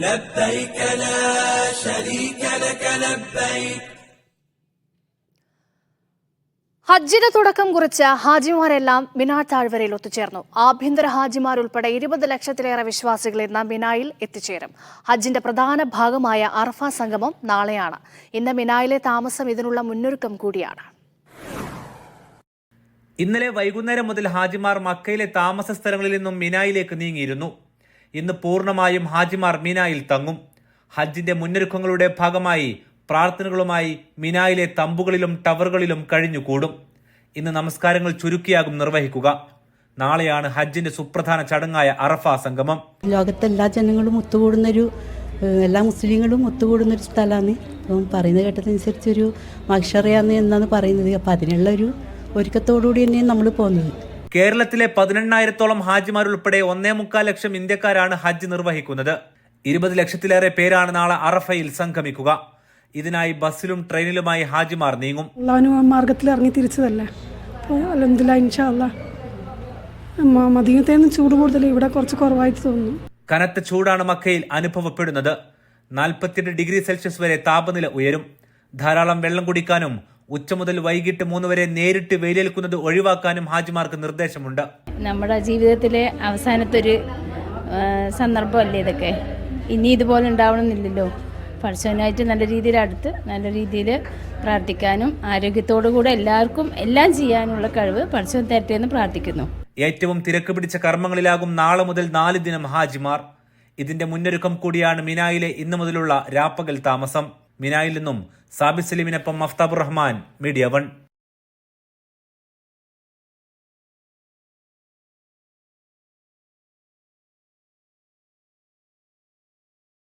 لبيك لا شريك لك لبيك. ഹജ്ജിന് തുടക്കം കുറിച്ച ഹാജിമാരെല്ലാം മിനാ താഴ്വരയിൽ ഒത്തുചേർന്നു. ആഭ്യന്തര ഹാജിമാരുൾപ്പെടെ 20 ലക്ഷത്തിലേറെ വിശ്വാസികൾ ഇന്ന് മിനായിൽ എത്തിച്ചേരും. ഹജ്ജിന്റെ പ്രധാന ഭാഗമായ അറഫ സംഗമം നാളെയാണ്. ഇന്ന് മിനായിലെ താമസം ഇതിനുള്ള മുന്നൊരുക്കം കൂടിയാണ്. ഇന്നലെ വൈകുന്നേരം മുതൽ ഹാജിമാർ മക്കയിലെ താമസ സ്ഥലങ്ങളിൽ നിന്നും മിനായിലേക്ക് നീങ്ങിയിരുന്നു. ഇന്ന് പൂർണ്ണമായും ഹാജിമാർ മിനായിൽ തങ്ങും. ഹജ്ജിന്റെ മുന്നൊരുക്കങ്ങളുടെ ഭാഗമായി പ്രാർത്ഥനകളുമായി മിനായിലെ തമ്പുകളിലും ടവറുകളിലും കഴിഞ്ഞുകൂടും. ഇന്ന് നമസ്കാരങ്ങൾ ചുരുക്കിയാകും നിർവഹിക്കുക. നാളെയാണ് ഹജ്ജിന്റെ സുപ്രധാന ചടങ്ങായ അറഫ സംഗമം. ലോകത്തെ എല്ലാ ജനങ്ങളും ഒത്തുകൂടുന്നൊരു, എല്ലാ മുസ്ലിങ്ങളും ഒത്തുകൂടുന്നൊരു സ്ഥലമാണ്. അപ്പം പറയുന്നത് കേട്ടതനുസരിച്ചൊരു മഹ്ശറയാണ് എന്നാണ് പറയുന്നത്. അപ്പം അതിനുള്ള ഒരു ഒരുക്കത്തോടുകൂടി തന്നെയാണ് നമ്മൾ പോകുന്നത്. കേരളത്തിലെ 18,000-ഓളം ഹാജിമാരുൾപ്പെടെ 1.25 ലക്ഷം ഇന്ത്യക്കാരാണ് ഹജ്ജ് നിർവഹിക്കുന്നത്. 20 ലക്ഷത്തിലേറെ പേരാണ് നാളെ അറഫയിൽ സംഗമിക്കുക. ഇതിനായി ബസ്സിലും ട്രെയിനിലുമായി ഹാജിമാർ നീങ്ങും. മാർഗത്തിൽ ഇറങ്ങി തിരിച്ചതല്ലേ. അൽഹംദുലില്ലാഹ് ഇൻഷാ അല്ലാഹ്. മദീനത്തേന്ന് ചൂട് കൂടുതൽ, ഇവിടെ കുറച്ച് കുറവായിട്ട് തോന്നുന്നു. കനത്ത ചൂടാണ് മക്കയിൽ അനുഭവപ്പെടുന്നത്. 48 ഡിഗ്രി സെൽഷ്യസ് വരെ താപനില ഉയരും. ധാരാളം വെള്ളം കുടിക്കാനും ഉച്ച മുതൽ വൈകിട്ട് 3 വരെ നേരിട്ട് വെയിലേൽക്കുന്നത് ഒഴിവാക്കാനും ഹാജിമാർക്ക് നിർദ്ദേശമുണ്ട്. നമ്മുടെ ജീവിതത്തിലെ അവസാനത്തൊരു സന്ദർഭമല്ലേ ഇതൊക്കെ. ഇനി ഇതുപോലെ ഉണ്ടാവണമെന്നില്ലല്ലോ. പടച്ചവനായിട്ട് നല്ല രീതിയിൽ അടുത്ത് നല്ല രീതിയിൽ പ്രാർത്ഥിക്കാനും ആരോഗ്യത്തോടു കൂടെ എല്ലാവർക്കും എല്ലാം ചെയ്യാനുള്ള കഴിവ് പടച്ചവൻ തരട്ടെ എന്ന് പ്രാർത്ഥിക്കുന്നു. ഏറ്റവും തിരക്ക് പിടിച്ച കർമ്മങ്ങളിലാകും നാളെ മുതൽ 4 ദിനം ഹാജിമാർ. ഇതിന്റെ മുന്നൊരുക്കം കൂടിയാണ് മിനായിലെ ഇന്നു മുതലുള്ള രാപ്പകൽ താമസം. മിനായിൽ നിന്നും സാബിത് സലീമിനൊപ്പം മഫ്താബുർ റഹ്മാൻ, മീഡിയ 1.